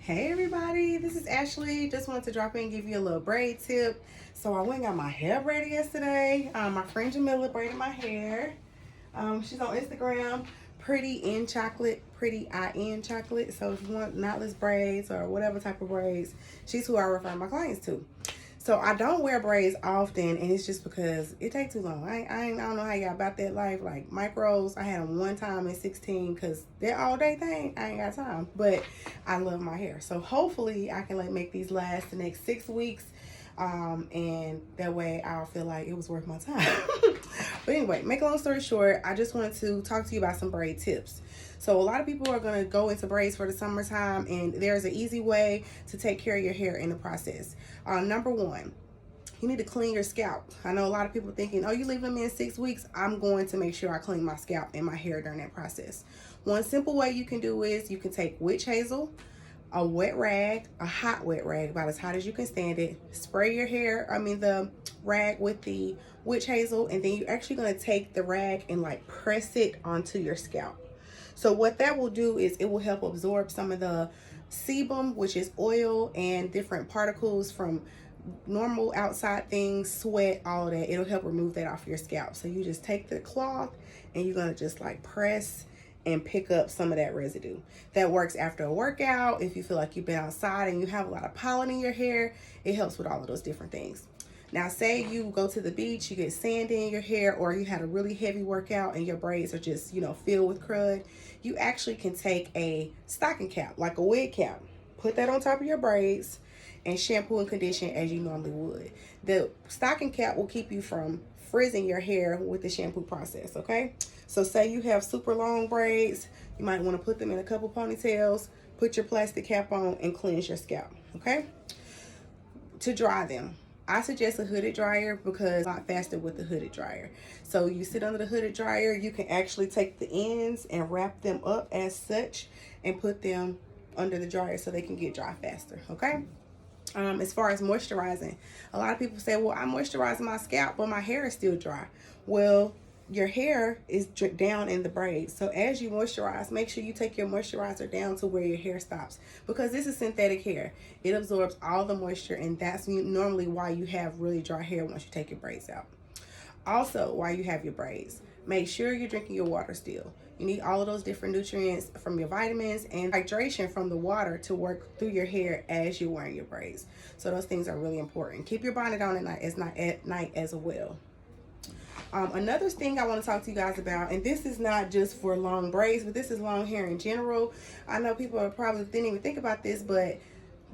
Hey everybody, this is Ashley. Just wanted to drop in and give you a little braid tip. So I went and got my hair braided yesterday. My friend Jamila braided my hair. She's on Instagram, pretty in chocolate, pretty in chocolate. So if you want knotless braids or whatever type of braids, she's who I refer my clients to. So I don't wear braids often, and it's just because it takes too long. I don't know how y'all about that life. Like micros, I had them one time at 16 because that all day thing, I ain't got time. But I love my hair. So hopefully I can like make these last the next 6 weeks. And that way I'll feel like it was worth my time. But anyway, make a long story short, I just wanted to talk to you about some braid tips. So a lot of people are going to go into braids for the summertime, and there's an easy way to take care of your hair in the process. Number one, you need to clean your scalp. I know a lot of people thinking, oh, you leave them in 6 weeks. I'm going to make sure I clean my scalp and my hair during that process. One simple way you can do is you can take witch hazel, a wet rag, a hot wet rag, about as hot as you can stand it. Spray your the rag with the witch hazel, and then you're actually going to take the rag and like press it onto your scalp. So what that will do is it will help absorb some of the sebum, which is oil and different particles from normal outside things, sweat, all of that. It'll help remove that off your scalp. So you just take the cloth and you're going to just like press and pick up some of that residue. That works after a workout. If you feel like you've been outside and you have a lot of pollen in your hair, it helps with all of those different things. Now, say you go to the beach, you get sand in your hair, or you had a really heavy workout and your braids are just, filled with crud. You actually can take a stocking cap, like a wig cap, put that on top of your braids and shampoo and condition as you normally would. The stocking cap will keep you from frizzing your hair with the shampoo process, okay? So say you have super long braids, you might want to put them in a couple ponytails, put your plastic cap on and cleanse your scalp, okay? To dry them, I suggest a hooded dryer because it's a lot faster with the hooded dryer. So you sit under the hooded dryer, you can actually take the ends and wrap them up as such and put them under the dryer so they can get dry faster, okay? As far as moisturizing, a lot of people say, well, I'm moisturizing my scalp, but my hair is still dry. Well, your hair is down in the braids. So as you moisturize, make sure you take your moisturizer down to where your hair stops, because this is synthetic hair. It absorbs all the moisture, and that's normally why you have really dry hair once you take your braids out. Also, while you have your braids, make sure you're drinking your water still. You need all of those different nutrients from your vitamins and hydration from the water to work through your hair as you're wearing your braids. So those things are really important. Keep your bonnet on at night as well. Another thing I want to talk to you guys about, and this is not just for long braids, but this is long hair in general. I know people are probably didn't even think about this, but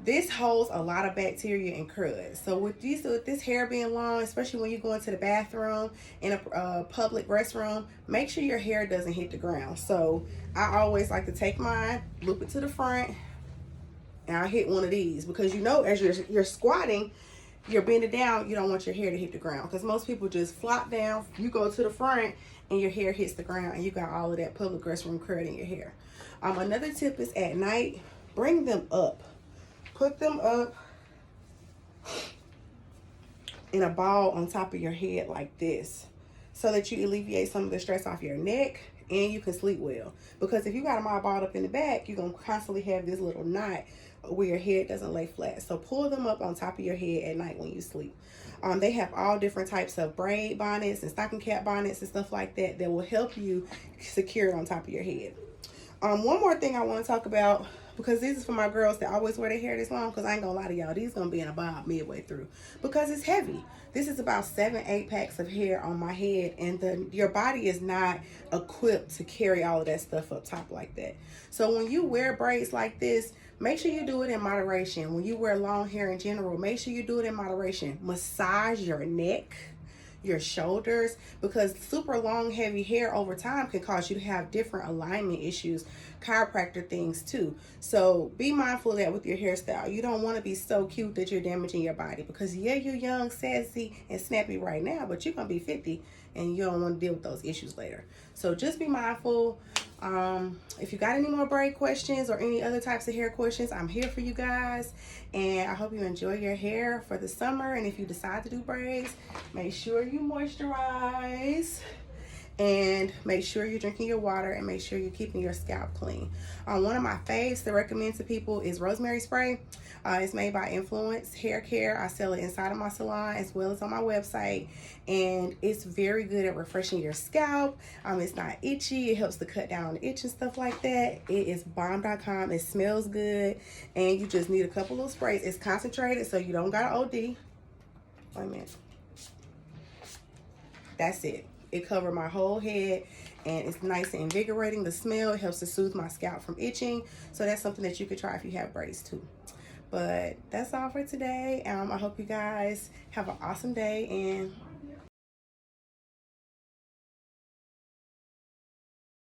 this holds a lot of bacteria and crud. So with this hair being long, especially when you go into the bathroom in a public restroom, make sure your hair doesn't hit the ground. So I always like to take mine, loop it to the front, and I hit one of these, because as you're squatting, you're bending down, you don't want your hair to hit the ground, because most people just flop down. You go to the front and your hair hits the ground and you got all of that public restroom crud in your hair. Another tip is at night, bring them up. Put them up in a ball on top of your head like this, so that you alleviate some of the stress off your neck and you can sleep well. Because if you got them all balled up in the back, you're going to constantly have this little knot where your head doesn't lay flat. So pull them up on top of your head at night when you sleep. They have all different types of braid bonnets and stocking cap bonnets and stuff like that that will help you secure it on top of your head. One more thing I want to talk about, because this is for my girls that always wear their hair this long, because I ain't gonna lie to y'all, these gonna be in a bob midway through because it's heavy. This is about 7-8 packs of hair on my head, and your body is not equipped to carry all of that stuff up top like that. So when you wear braids like this, make sure you do it in moderation. When you wear long hair in general, make sure you do it in moderation. Massage your neck, your shoulders, because super long heavy hair over time can cause you to have different alignment issues, chiropractor things too. So be mindful of that with your hairstyle. You don't want to be so cute that you're damaging your body, because yeah, you're young, sassy, and snappy right now, but you're gonna be 50 and you don't want to deal with those issues later. So just be mindful. If you got any more braid questions or any other types of hair questions, I'm here for you guys, and I hope you enjoy your hair for the summer. And if you decide to do braids, make sure you moisturize And make sure you're drinking your water and make sure you're keeping your scalp clean. One of my faves to recommend to people is rosemary spray. It's made by Influence Hair Care. I sell it inside of my salon as well as on my website, and it's very good at refreshing your scalp. It's not itchy. It helps to cut down on the itch and stuff like that. It is bomb.com. It smells good, and you just need a couple of sprays. It's concentrated, so you don't got to OD. Wait a minute. That's it. It covered my whole head, and it's nice and invigorating. The smell, it helps to soothe my scalp from itching. So that's something that you could try if you have braids too. But that's all for today. I hope you guys have an awesome day, and